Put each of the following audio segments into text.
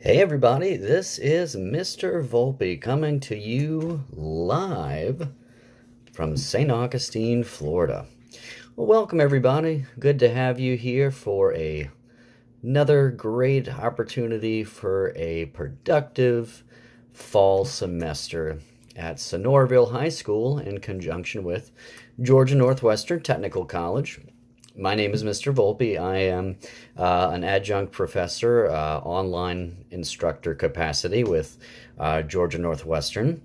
Hey everybody, this is Mr. Volpe coming to you live from St. Augustine, Florida. Well, welcome everybody. Good to have you here for another great opportunity for a productive fall semester at Sonoraville High School in conjunction with Georgia Northwestern Technical College. My name is Mr. Volpe. I am an adjunct professor, online instructor capacity with Georgia Northwestern.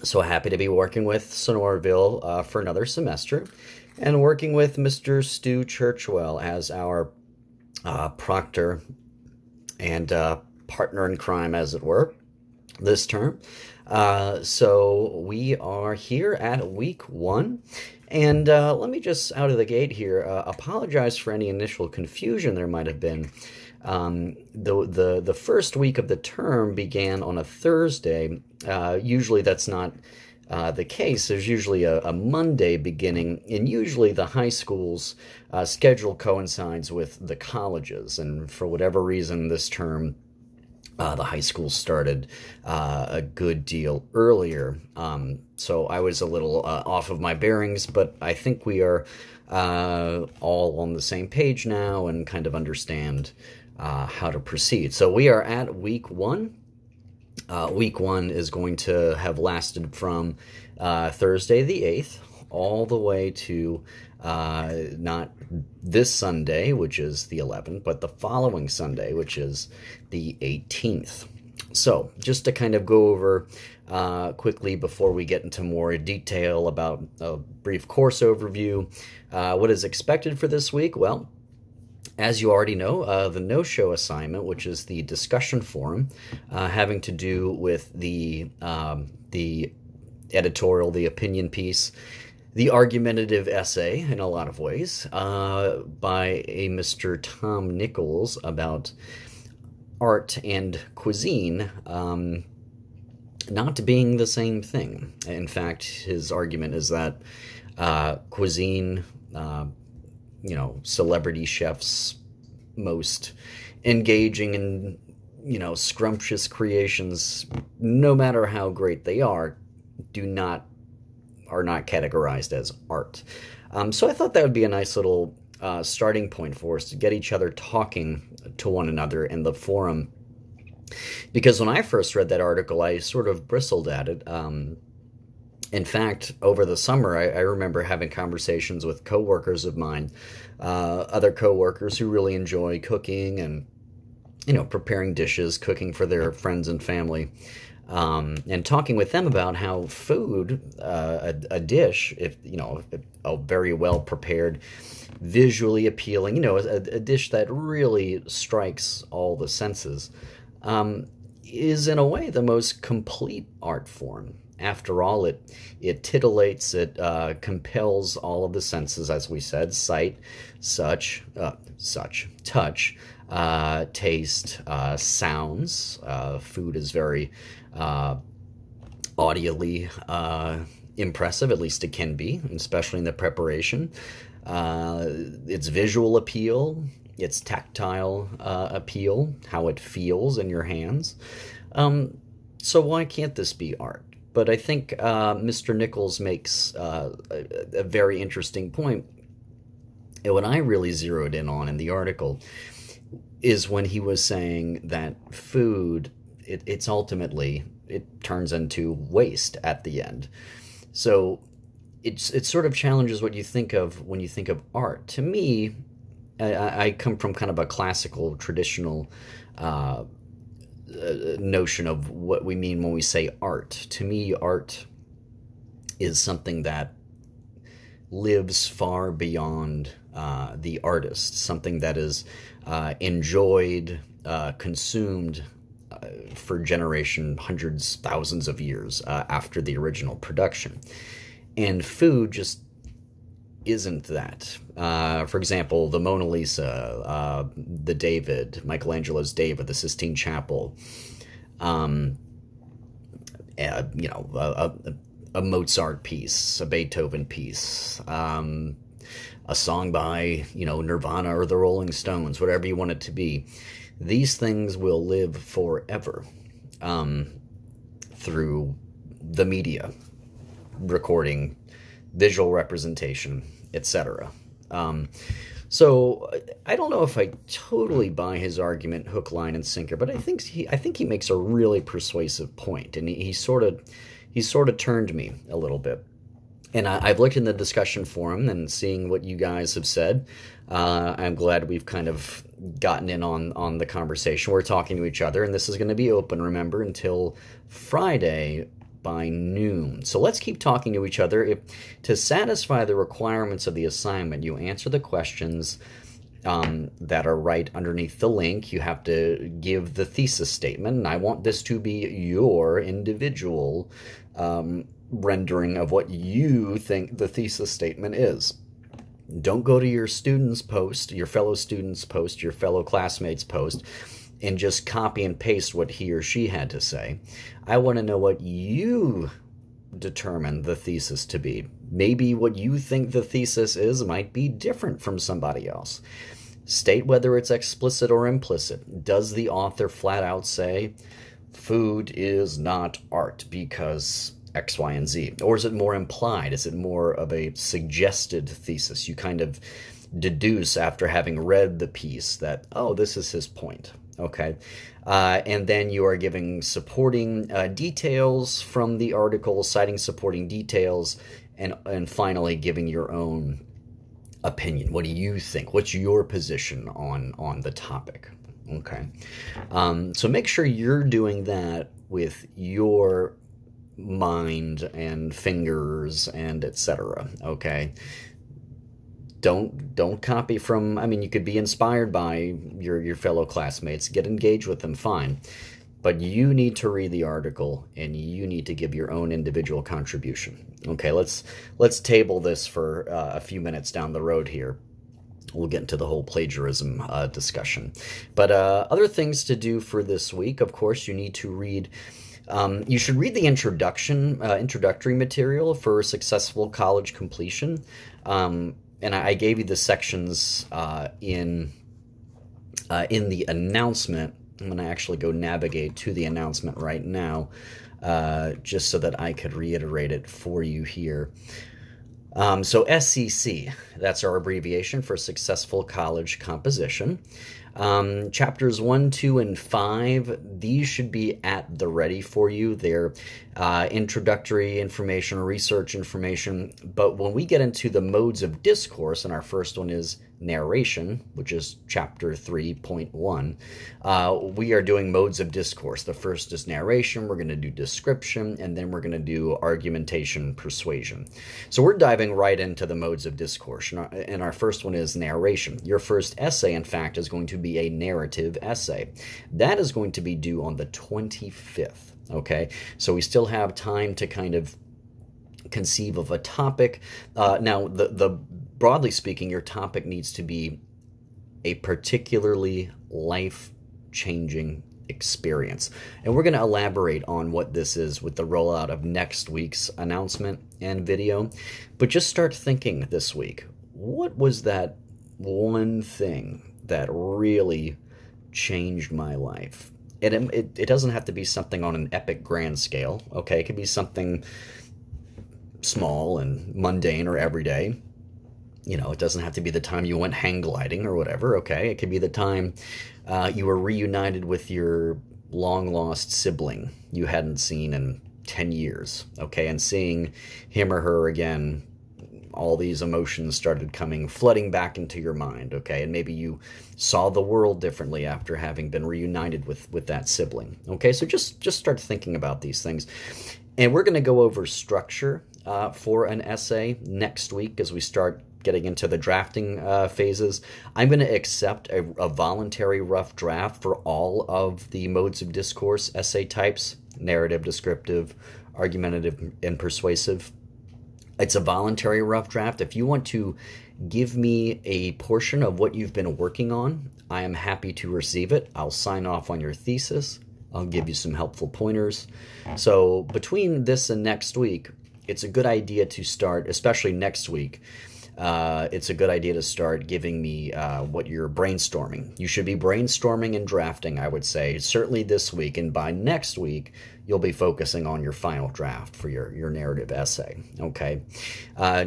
So happy to be working with Sonoraville for another semester and working with Mr. Stu Churchwell as our proctor and partner in crime, as it were, this term. So we are here at week one. And let me just, out of the gate here, apologize for any initial confusion there might have been. The first week of the term began on a Thursday. Usually that's not the case. There's usually a Monday beginning, and usually the high school's schedule coincides with the colleges. And for whatever reason, this term, the high school started a good deal earlier. So I was a little off of my bearings, but I think we are all on the same page now and kind of understand how to proceed. So we are at week one. Week one is going to have lasted from Thursday the 8th all the way to not this Sunday, which is the 11th, but the following Sunday, which is the 18th. So just to kind of go over quickly before we get into more detail about a brief course overview, what is expected for this week? Well, as you already know, the no-show assignment, which is the discussion forum having to do with the editorial, the opinion piece, the argumentative essay, in a lot of ways, by a Mr. Tom Nichols about art and cuisine not being the same thing. In fact, his argument is that cuisine, celebrity chefs' most engaging and, scrumptious creations, no matter how great they are not categorized as art. So I thought that would be a nice little starting point for us to get each other talking to one another in the forum. Because when I first read that article, I sort of bristled at it. In fact, over the summer, I remember having conversations with coworkers of mine, other coworkers who really enjoy cooking and, preparing dishes, cooking for their friends and family. And talking with them about how food, a dish, if a very well prepared, visually appealing, a dish that really strikes all the senses, is in a way the most complete art form. After all, it titillates, it compels all of the senses, as we said: sight, touch, taste, sounds. Food is very audially impressive, at least it can be, especially in the preparation. Its visual appeal, its tactile appeal, how it feels in your hands. So why can't this be art? But I think Mr. Nichols makes a very interesting point. And what I really zeroed in on in the article is when he was saying that food, it's ultimately, it turns into waste at the end. So it sort of challenges what you think of when you think of art. To me, I come from kind of a classical, traditional notion of what we mean when we say art. To me, art is something that lives far beyond the artist, something that is enjoyed, consumed for hundreds, thousands of years after the original production. And food just isn't that. For example, the Mona Lisa, the David, Michelangelo's David, the Sistine Chapel, a Mozart piece, a Beethoven piece, a song by, Nirvana or the Rolling Stones, whatever you want it to be. These things will live forever through the media, recording, visual representation, etc. So I don't know if I totally buy his argument, hook, line, and sinker, but I think he makes a really persuasive point, and he sort of turned me a little bit. And I've looked in the discussion forum and seeing what you guys have said. I'm glad we've kind of gotten in on the conversation. We're talking to each other, and this is going to be open, remember, until Friday by noon. So let's keep talking to each other. To satisfy the requirements of the assignment, you answer the questions that are right underneath the link. You have to give the thesis statement, and I want this to be your individual rendering of what you think the thesis statement is. Don't go to your student's post, your fellow student's post, your fellow classmate's post, and just copy and paste what he or she had to say. I want to know what you determine the thesis to be. Maybe what you think the thesis is might be different from somebody else. State whether it's explicit or implicit. Does the author flat out say, food is not art because X, Y, and Z? Or is it more implied? Is it more of a suggested thesis? You kind of deduce after having read the piece that, oh, this is his point. Okay, and then you are giving supporting details from the article, citing supporting details, and finally giving your own opinion. What do you think? What's your position on the topic? Okay, so make sure you're doing that with your mind and fingers and etc. Okay. Don't copy from, you could be inspired by your fellow classmates, get engaged with them, fine. But you need to read the article and you need to give your own individual contribution. Okay, let's table this for a few minutes down the road here. We'll get into the whole plagiarism discussion. But other things to do for this week, of course, you need to read. You should read the introductory material for successful college completion. And I gave you the sections in the announcement. I'm going to actually go navigate to the announcement right now, just so that I could reiterate it for you here. So SCC, that's our abbreviation for Successful College Composition. Chapters 1, 2, and 5, these should be at the ready for you. They're introductory information, research information. But when we get into the modes of discourse, and our first one is narration, which is chapter 3.1, we are doing modes of discourse. The first is narration, we're going to do description, and then we're going to do argumentation, persuasion. So we're diving right into the modes of discourse, and our first one is narration. Your first essay, in fact, is going to be a narrative essay. That is going to be due on the 25th, okay? So we still have time to kind of conceive of a topic. Now, broadly speaking, your topic needs to be a particularly life-changing experience. And we're going to elaborate on what this is with the rollout of next week's announcement and video. But just start thinking this week, what was that one thing that really changed my life? It doesn't have to be something on an epic grand scale, okay? It could be something small and mundane or everyday. You know, it doesn't have to be the time you went hang gliding or whatever, okay? It could be the time you were reunited with your long-lost sibling you hadn't seen in 10 years, okay? And seeing him or her again, all these emotions started flooding back into your mind, okay? And maybe you saw the world differently after having been reunited with that sibling, okay? So just start thinking about these things. And we're going to go over structure for an essay next week as we start getting into the drafting phases. I'm going to accept a voluntary rough draft for all of the modes of discourse essay types: narrative, descriptive, argumentative, and persuasive. It's a voluntary rough draft. If you want to give me a portion of what you've been working on, I am happy to receive it. I'll sign off on your thesis. I'll give you some helpful pointers. So between this and next week, it's a good idea to start, especially next week, it's a good idea to start giving me what you're brainstorming. You should be brainstorming and drafting, I would say, certainly this week, and by next week, you'll be focusing on your final draft for your narrative essay, okay?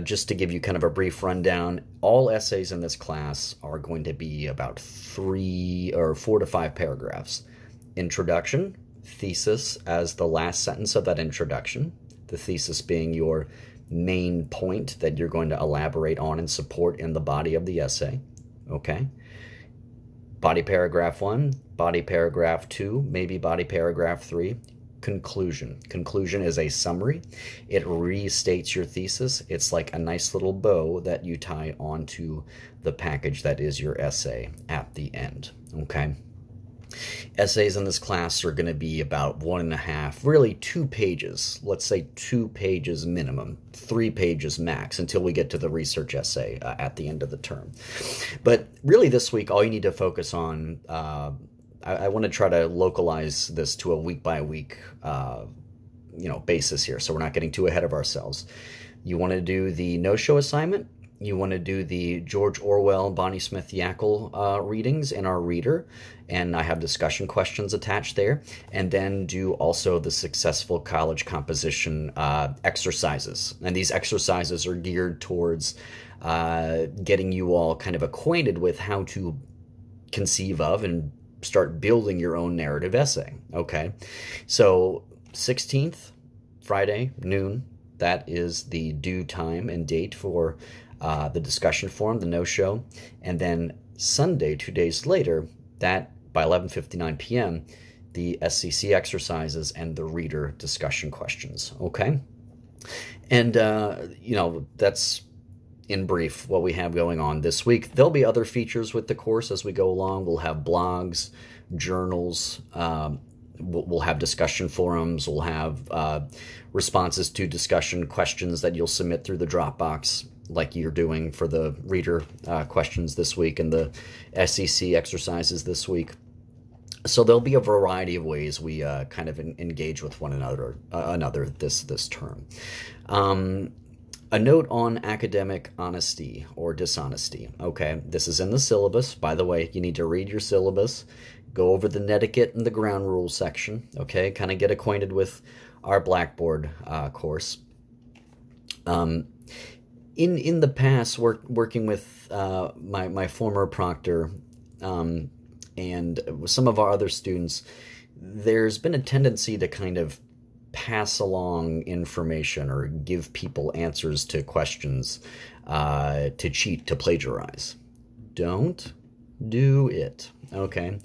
Just to give you kind of a brief rundown, all essays in this class are going to be about 4 to 5 paragraphs. Introduction, thesis as the last sentence of that introduction, the thesis being your main point that you're going to elaborate on and support in the body of the essay, okay? Body paragraph 1, body paragraph 2, maybe body paragraph 3. Conclusion. Conclusion is a summary. It restates your thesis. It's like a nice little bow that you tie onto the package that is your essay at the end, okay? Essays in this class are going to be about 1.5, really 2 pages. Let's say 2 pages minimum, 3 pages max until we get to the research essay at the end of the term. But really this week, all you need to focus on, I want to try to localize this to a week-by-week basis here, so we're not getting too ahead of ourselves. You want to do the no-show assignment. You want to do the George Orwell, Bonnie Smith Yackle readings in our reader, and I have discussion questions attached there, and then do also the successful college composition exercises. And these exercises are geared towards getting you all kind of acquainted with how to conceive of and start building your own narrative essay, okay? So 16th, Friday, noon, that is the due time and date for the discussion forum, the no-show, and then Sunday, 2 days later, that by 11:59 p.m., the SCC exercises and the reader discussion questions, okay? And, that's in brief what we have going on this week. There'll be other features with the course as we go along. We'll have blogs, journals, we'll have discussion forums, we'll have responses to discussion questions that you'll submit through the Dropbox like you're doing for the reader questions this week and the SEC exercises this week. So there'll be a variety of ways we kind of engage with one another this term. A note on academic honesty or dishonesty. Okay, this is in the syllabus. By the way, you need to read your syllabus, go over the netiquette and the ground rules section, okay, kind of get acquainted with our Blackboard course. In the past, working with my former proctor and some of our other students, there's been a tendency to kind of pass along information or give people answers to questions to cheat, to plagiarize. Don't do it, okay?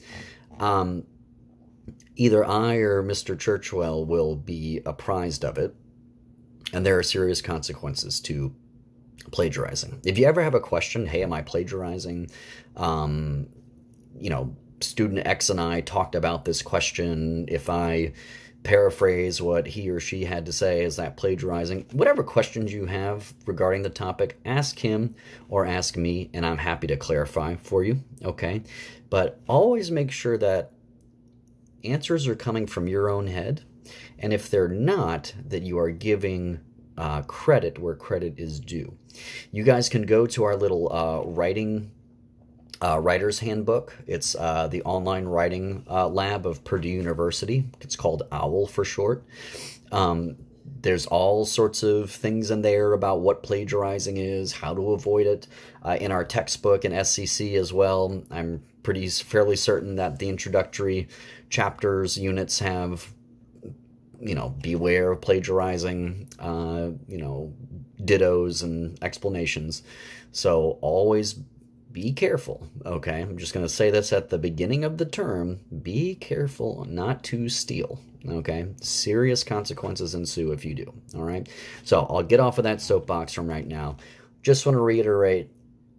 Either I or Mr. Churchwell will be apprised of it, and there are serious consequences to plagiarizing. If you ever have a question, hey, am I plagiarizing? Student X and I talked about this question. If I paraphrase what he or she had to say, is that plagiarizing? Whatever questions you have regarding the topic, ask him or ask me, and I'm happy to clarify for you, okay? But always make sure that answers are coming from your own head, and if they're not, that you are giving credit where credit is due. You guys can go to our little writer's handbook. It's the online writing lab of Purdue University. It's called OWL for short. There's all sorts of things in there about what plagiarizing is, how to avoid it. In our textbook and SCC as well, I'm fairly certain that the introductory chapters, units have, beware of plagiarizing, dittos and explanations. So always be careful, okay? I'm just going to say this at the beginning of the term. Be careful not to steal, okay? Serious consequences ensue if you do, all right? So I'll get off of that soapbox from right now. Just want to reiterate,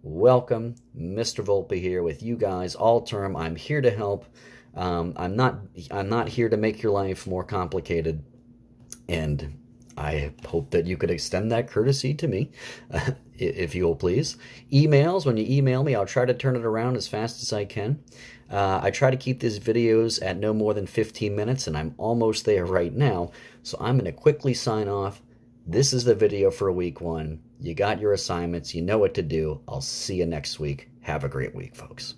welcome, Mr. Volpe here with you guys all term. I'm here to help. I'm not here to make your life more complicated, and I hope that you could extend that courtesy to me, if you will please. Emails, when you email me, I'll try to turn it around as fast as I can. I try to keep these videos at no more than 15 minutes, and I'm almost there right now, so I'm going to quickly sign off. This is the video for week 1. You got your assignments. You know what to do. I'll see you next week. Have a great week, folks.